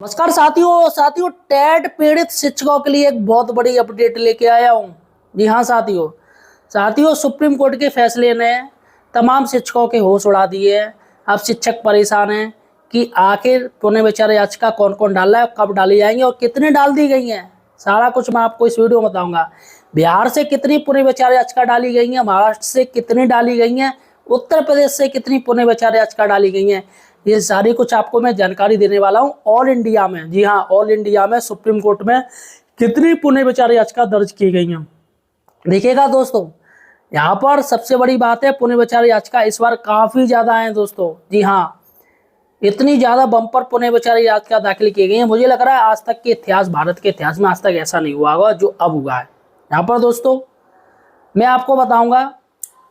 नमस्कार साथियों टेट पीड़ित शिक्षकों के लिए एक बहुत बड़ी अपडेट लेके आया हूँ। जी हाँ साथियों सुप्रीम कोर्ट के फैसले ने तमाम शिक्षकों के होश उड़ा दिए हैं। अब शिक्षक परेशान हैं कि आखिर पुनः विचार याचिका कौन कौन डाला है, कब डाली जाएंगी और कितनी डाल दी गई हैं। सारा कुछ मैं आपको इस वीडियो में बताऊंगा। बिहार से कितनी पुनः विचार याचिका डाली गई है, महाराष्ट्र से कितनी डाली गई हैं, उत्तर प्रदेश से कितनी पुनः विचार याचिका डाली गई हैं, ये सारी कुछ आपको मैं जानकारी देने वाला हूं। ऑल इंडिया में, जी हाँ, ऑल इंडिया में सुप्रीम कोर्ट में कितनी पुनः विचार याचिका दर्ज की गई हैं देखिएगा दोस्तों। यहाँ पर सबसे बड़ी बात है, पुनः विचार याचिका इस बार काफी ज्यादा है दोस्तों। जी हाँ, इतनी ज्यादा बम्पर पुनः विचार याचिका दाखिल की गई है, मुझे लग रहा है आज तक के इतिहास, भारत के इतिहास में आज तक ऐसा नहीं हुआ होगा जो अब हुआ है। यहाँ पर दोस्तों मैं आपको बताऊंगा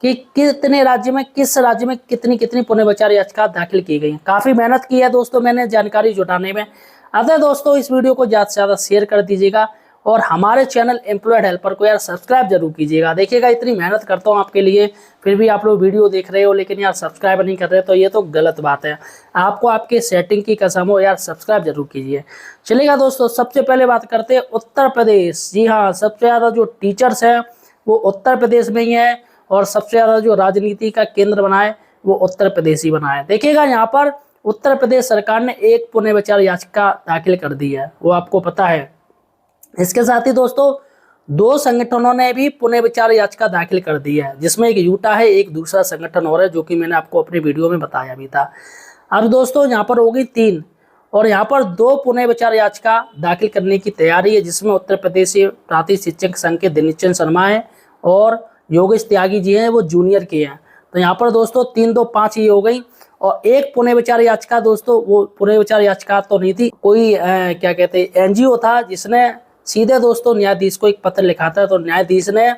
कि कितने राज्य में, किस राज्य में कितनी कितनी पुनः विचार याचिका दाखिल की गई है। काफी मेहनत की है दोस्तों मैंने जानकारी जुटाने में। अतः दोस्तों इस वीडियो को ज्यादा से ज्यादा शेयर कर दीजिएगा और हमारे चैनल एम्प्लॉयड हेल्पर को यार सब्सक्राइब जरूर कीजिएगा। देखिएगा इतनी मेहनत करता हूँ आपके लिए, फिर भी आप लोग वीडियो देख रहे हो लेकिन यार सब्सक्राइब नहीं कर रहे, तो ये तो गलत बात है। आपको आपके सेटिंग की कसम हो, यार सब्सक्राइब जरूर कीजिए। चलेगा दोस्तों, सबसे पहले बात करते हैं उत्तर प्रदेश। जी हाँ, सबसे ज्यादा जो टीचर्स हैं वो उत्तर प्रदेश में ही है और सबसे ज्यादा जो राजनीति का केंद्र बना है वो उत्तर प्रदेश ही बना है। देखिएगा यहाँ पर उत्तर प्रदेश सरकार ने एक पुनः विचार याचिका दाखिल कर दी है, वो आपको पता है। इसके साथ ही दोस्तों दो संगठनों ने भी पुनः विचार याचिका दाखिल कर दी है, जिसमें एक यूटा है, एक दूसरा संगठन और है, जो कि मैंने आपको अपनी वीडियो में बताया भी था। अब दोस्तों यहाँ पर हो गई 3 और यहाँ पर 2 पुनः विचार याचिका दाखिल करने की तैयारी है, जिसमें उत्तर प्रदेश प्राथमिक शिक्षक संघ के दिनेश शर्मा है और योगेश त्यागी जी हैं, वो जूनियर के हैं। तो यहाँ पर दोस्तों 3, 2, 5 ये हो गई। और एक पुनः विचार याचिका दोस्तों, वो पुनः विचार याचिका तो नहीं थी, कोई क्या कहते हैं एनजीओ था, जिसने सीधे दोस्तों न्यायाधीश को एक पत्र लिखा था। तो न्यायाधीश ने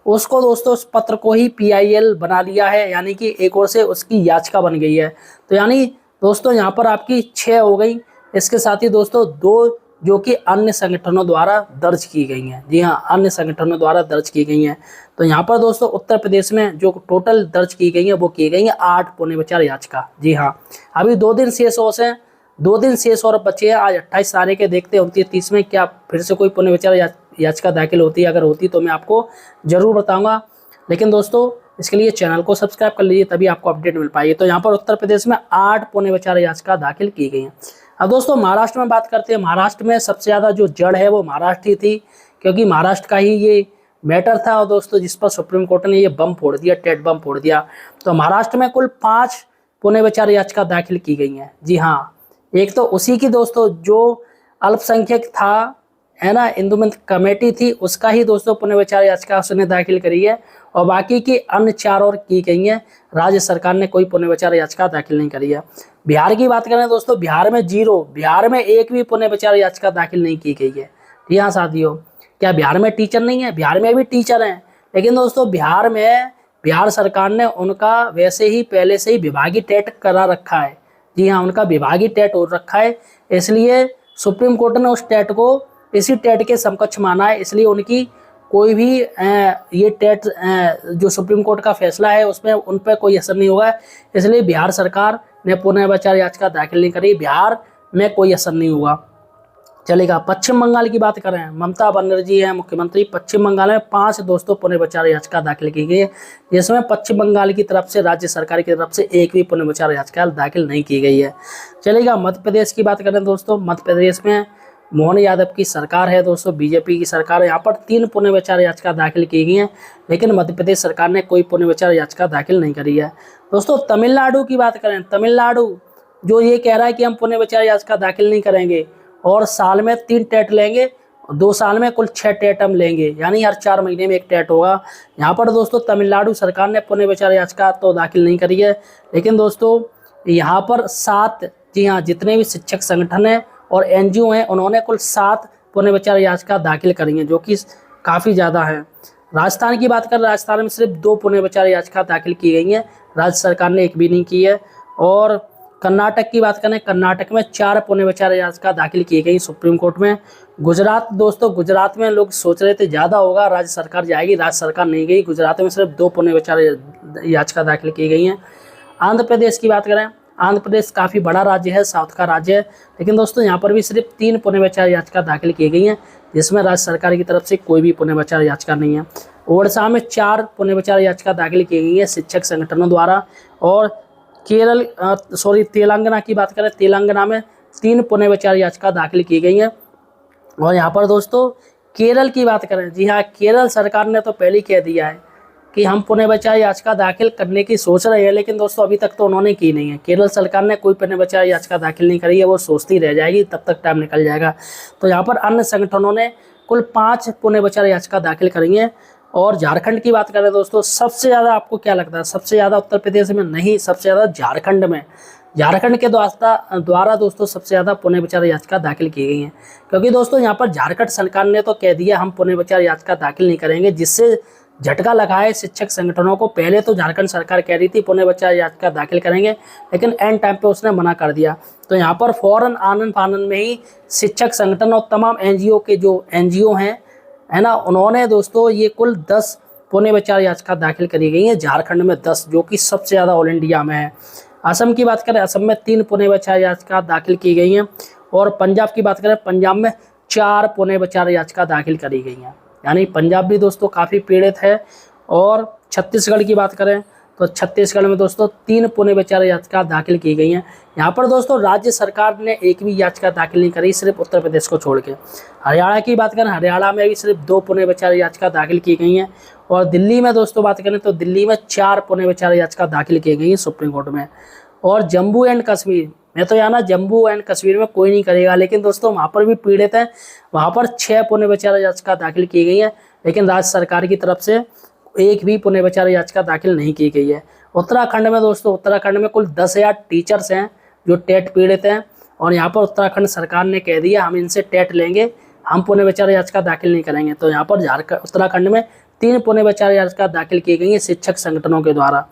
उसको दोस्तों उस पत्र को ही PIL बना लिया है, यानी कि एक ओर से उसकी याचिका बन गई है। तो यानी दोस्तों यहाँ पर आपकी 6 हो गई। इसके साथ ही दोस्तों 2 जो कि अन्य संगठनों द्वारा दर्ज की गई हैं। जी हाँ, अन्य संगठनों द्वारा दर्ज की गई हैं। तो यहाँ पर दोस्तों उत्तर प्रदेश में जो टोटल दर्ज की गई है वो की गई है 8 पुनः विचार याचिका। जी हाँ, अभी 2 दिन शेष हो से 2 दिन शेष और बचे हैं। आज 28 तारीख है, देखते हैं 29-30 में क्या फिर से कोई पुनः विचार याचिका दाखिल होती है। अगर होती तो मैं आपको जरूर बताऊंगा, लेकिन दोस्तों इसके लिए चैनल को सब्सक्राइब कर लीजिए, तभी आपको अपडेट मिल पाएगी। तो यहाँ पर उत्तर प्रदेश में 8 पुनः विचार याचिका दाखिल की गई है। अब दोस्तों महाराष्ट्र में बात करते हैं। महाराष्ट्र में सबसे ज़्यादा जो जड़ है वो महाराष्ट्र ही थी, क्योंकि महाराष्ट्र का ही ये मैटर था और दोस्तों जिस पर सुप्रीम कोर्ट ने ये बम फोड़ दिया, टेट बम फोड़ दिया। तो महाराष्ट्र में कुल 5 पुनः विचार याचिका दाखिल की गई हैं। जी हाँ, एक तो उसी की दोस्तों जो अल्पसंख्यक था, है ना, इंदुमती कमेटी थी, उसका ही दोस्तों पुनः विचार याचिका उसने दाखिल करी है और बाकी की अन्य 4 और की गई हैं। राज्य सरकार ने कोई पुनः विचार याचिका दाखिल नहीं करी है। बिहार की बात करें दोस्तों, बिहार में 0, बिहार में एक भी पुनः विचार याचिका दाखिल नहीं की गई है। जी हाँ साथियों, क्या बिहार में टीचर नहीं है? बिहार में भी टीचर हैं, लेकिन दोस्तों बिहार में बिहार सरकार ने उनका वैसे ही पहले से ही विभागीय टेट करा रखा है। जी हाँ, उनका विभागीय टेट हो रखा है, इसलिए सुप्रीम कोर्ट ने उस टेट को इसी टेट के समकक्ष माना है। इसलिए उनकी कोई भी ये टेट जो सुप्रीम कोर्ट का फैसला है उसमें उन पर कोई असर नहीं होगा। इसलिए बिहार सरकार ने पुनः विचार याचिका दाखिल नहीं करी, बिहार में कोई असर नहीं होगा। चलेगा। पश्चिम बंगाल की बात करें, ममता बनर्जी है मुख्यमंत्री। पश्चिम बंगाल में 5 दोस्तों पुनः विचार याचिका दाखिल की गई है, जिसमें पश्चिम बंगाल की तरफ से, राज्य सरकार की तरफ से एक भी पुनः विचार याचिका दाखिल नहीं की गई है। चलेगा। मध्य प्रदेश की बात करें दोस्तों, मध्य प्रदेश में मोहन यादव की सरकार है दोस्तों, बीजेपी की सरकार है। यहाँ पर 3 पुनः विचार याचिका दाखिल की गई हैं, लेकिन मध्य प्रदेश सरकार ने कोई पुनः विचार याचिका दाखिल नहीं करी है। दोस्तों तमिलनाडु की बात करें, तमिलनाडु जो ये कह रहा है कि हम पुनः विचार याचिका दाखिल नहीं करेंगे और साल में 3 टेट लेंगे, 2 साल में कुल 6 टेट हम लेंगे, यानी हर 4 महीने में 1 टेट होगा। यहाँ पर दोस्तों तमिलनाडु सरकार ने पुनः विचार याचिका तो दाखिल नहीं करी है, लेकिन दोस्तों यहाँ पर 7, जी हाँ, जितने भी शिक्षक संगठन हैं और NGO हैं उन्होंने कुल 7 पुनः विचार याचिका दाखिल करी हैं, जो कि काफ़ी ज़्यादा है। राजस्थान की बात करें, राजस्थान में सिर्फ 2 पुनः विचार याचिका दाखिल की गई हैं, राज्य सरकार ने एक भी नहीं की है। और कर्नाटक की बात करें, कर्नाटक में 4 पुनः विचार याचिका दाखिल की गई सुप्रीम कोर्ट में। गुजरात दोस्तों, गुजरात में लोग सोच रहे थे ज़्यादा होगा, राज्य सरकार जाएगी, राज्य सरकार नहीं गई। गुजरात में सिर्फ 2 पुनः विचार याचिका दाखिल की गई हैं। आंध्र प्रदेश की बात करें, आंध्र प्रदेश काफ़ी बड़ा राज्य है, साउथ का राज्य है, लेकिन दोस्तों यहाँ पर भी सिर्फ 3 पुनर्विचार याचिका दाखिल की गई हैं, जिसमें राज्य सरकार की तरफ से कोई भी पुनर्विचार याचिका नहीं है। ओडिशा में 4 पुनर्विचार याचिका दाखिल की गई है शिक्षक संगठनों द्वारा, और तेलंगाना की बात करें, तेलंगाना में 3 पुनर्विचार याचिका दाखिल की गई हैं। और यहाँ पर दोस्तों केरल की बात करें, जी हाँ, केरल सरकार ने तो पहले ही कह दिया है कि हम पुनर्विचार याचिका दाखिल करने की सोच रहे हैं, लेकिन दोस्तों अभी तक तो उन्होंने की नहीं है। केरल सरकार ने कोई पुनर्विचार याचिका दाखिल नहीं करी है, वो सोचती रह जाएगी, तब तक टाइम निकल जाएगा। तो यहाँ पर अन्य संगठनों ने कुल 5 पुनर्विचार याचिका दाखिल करी है। और झारखंड की बात करें दोस्तों, सबसे ज़्यादा आपको क्या लगता है, सबसे ज़्यादा उत्तर प्रदेश में नहीं, सबसे ज़्यादा झारखंड में, झारखंड के द्वारा दोस्तों सबसे ज़्यादा पुनर्विचार याचिका दाखिल की गई हैं। क्योंकि दोस्तों यहाँ पर झारखंड सरकार ने तो कह दिया हम पुनर्विचार याचिका दाखिल नहीं करेंगे, जिससे झटका लगा है शिक्षक संगठनों को। पहले तो झारखंड सरकार कह रही थी पुनर्विचार याचिका दाखिल करेंगे, लेकिन एंड टाइम पे उसने मना कर दिया। तो यहाँ पर फौरन आनन फानन में ही शिक्षक संगठन और तमाम एनजीओ के जो एनजीओ हैं, है ना, उन्होंने दोस्तों ये कुल 10 पुनर्विचार याचिका दाखिल करी गई हैं। झारखंड में 10, जो कि सबसे ज़्यादा ऑल इंडिया में है। असम की बात करें, असम में 3 पुनर्विचार याचिका दाखिल की गई हैं। और पंजाब की बात करें, पंजाब में 4 पुनर्विचार याचिका दाखिल करी गई हैं, यानी पंजाब भी दोस्तों काफ़ी पीड़ित है। और छत्तीसगढ़ की बात करें तो छत्तीसगढ़ में दोस्तों 3 पुनर्विचार याचिका दाखिल की गई हैं। यहाँ पर दोस्तों राज्य सरकार ने एक भी याचिका दाखिल नहीं करी, सिर्फ उत्तर प्रदेश को छोड़ के। हरियाणा की बात करें, हरियाणा में भी सिर्फ 2 पुनर्विचार याचिका दाखिल की गई हैं। और दिल्ली में दोस्तों बात करें तो दिल्ली में 4 पुनर्विचार याचिका दाखिल की गई हैं सुप्रीम कोर्ट में। और जम्मू एंड कश्मीर में तो यहाँ ना, जम्मू एंड कश्मीर में कोई नहीं करेगा, लेकिन दोस्तों वहाँ पर भी पीड़ित हैं, वहाँ पर 6 पुनर्विचार याचिका दाखिल की गई है, लेकिन राज्य सरकार की तरफ से एक भी पुनर्विचार याचिका दाखिल नहीं की गई है। उत्तराखंड में दोस्तों, उत्तराखंड में कुल 10,000 टीचर्स हैं जो टेट पीड़ित हैं, और यहाँ पर उत्तराखंड सरकार ने कह दिया हम इनसे टेट लेंगे, हम पुनर्विचार याचिका दाखिल नहीं करेंगे। तो यहाँ पर उत्तराखंड में 3 पुनर्विचार याचिका दाखिल की गई है शिक्षक संगठनों के द्वारा।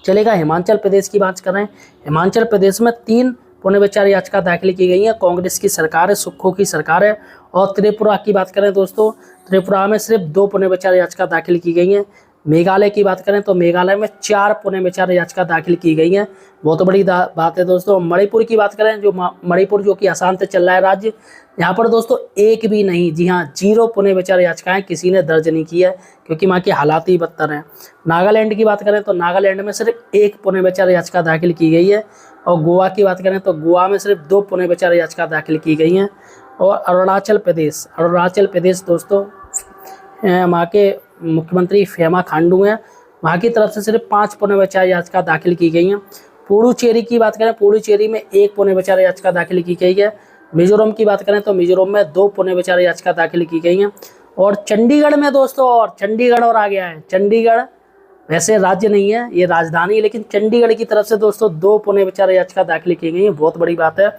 चलेगा हिमाचल प्रदेश की बात करें, हिमाचल प्रदेश में 3 पुनर्विचार याचिका दाखिल की गई है। कांग्रेस की सरकार है, सुक्खू की सरकार है। और त्रिपुरा की बात करें दोस्तों, त्रिपुरा में सिर्फ 2 पुनर्विचार याचिका दाखिल की गई हैं। मेघालय की बात करें तो मेघालय में 4 पुनर्विचार याचिका दाखिल की गई हैं, बहुत बड़ी बात है दोस्तों। मणिपुर की बात करें, जो मणिपुर जो कि आसाम से चल रहा है राज्य, यहाँ पर दोस्तों एक भी नहीं, जी हाँ 0 पुनर्विचार याचिकाएं किसी ने दर्ज नहीं की है, क्योंकि वहाँ की हालात ही बदतर हैं। नागालैंड की बात करें तो नागालैंड में सिर्फ 1 पुनर्विचार याचिका दाखिल की गई है। और गोवा की बात करें तो गोवा में सिर्फ 2 पुनर्विचार याचिका दाखिल की गई हैं। और अरुणाचल प्रदेश दोस्तों, वहाँ के मुख्यमंत्री फेमा खांडू हैं, वहाँ की तरफ से सिर्फ 5 पुनर्विचार याचिका दाखिल की गई हैं। पुडुचेरी की बात करें, पुडुचेरी में 1 पुनर्विचार याचिका दाखिल की गई है। मिजोरम की बात करें तो मिजोरम में 2 पुनर्विचार याचिका दाखिल की गई हैं। और चंडीगढ़ में दोस्तों, और चंडीगढ़ और आ गया है, चंडीगढ़ वैसे राज्य नहीं है, ये राजधानी है, लेकिन चंडीगढ़ की तरफ से दोस्तों 2 पुनर्विचार याचिका दाखिल की गई है, बहुत बड़ी बात है।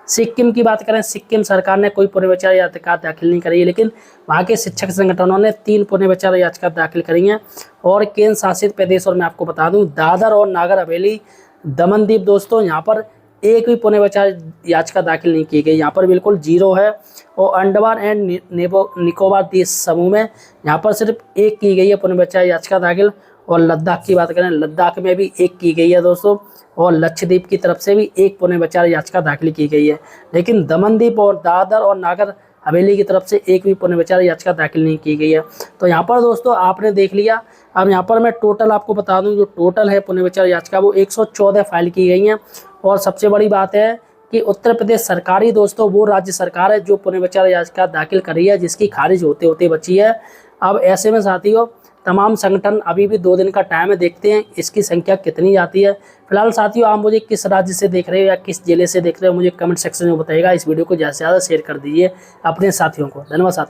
सिक्किम की बात करें, सिक्किम सरकार ने कोई पुनर्विचार याचिका दाखिल नहीं करी है, लेकिन वहाँ के शिक्षक संगठनों ने 3 पुनर्विचार याचिका दाखिल करी हैं। और केंद्र शासित प्रदेश, और मैं आपको बता दूं दादर और नागर हवेली, दमन दीव दोस्तों, यहाँ पर एक भी पुनर्विचार याचिका दाखिल नहीं की गई, यहाँ पर बिल्कुल 0 है। और अंडमान एंड निकोबार द्वीप समूह में यहाँ पर सिर्फ 1 की गई है पुनर्विचार याचिका दाखिल। और लद्दाख की बात करें, लद्दाख में भी 1 की गई है दोस्तों। और लक्षद्वीप की तरफ से भी 1 पुनर्विचार याचिका दाखिल की गई है, लेकिन दमनदीप और दादर और नागर हवेली की तरफ से एक भी पुनर्विचार याचिका दाखिल नहीं की गई है। तो यहाँ पर दोस्तों आपने देख लिया। अब यहाँ पर मैं टोटल आपको बता दूं, जो टोटल है पुनर्विचार याचिका वो 114 फाइल की गई हैं। और सबसे बड़ी बात है कि उत्तर प्रदेश सरकार ही दोस्तों वो राज्य सरकार है जो पुनर्विचार याचिका दाखिल कर रही है, जिसकी खारिज होते होते बची है। अब ऐसे में साथियों तमाम संगठन, अभी भी 2 दिन का टाइम है, देखते हैं इसकी संख्या कितनी जाती है। फिलहाल साथियों आप मुझे किस राज्य से देख रहे हो या किस जिले से देख रहे हो, मुझे कमेंट सेक्शन में बताइएगा। इस वीडियो को ज़्यादा से ज़्यादा शेयर कर दीजिए अपने साथियों को। धन्यवाद साथियों।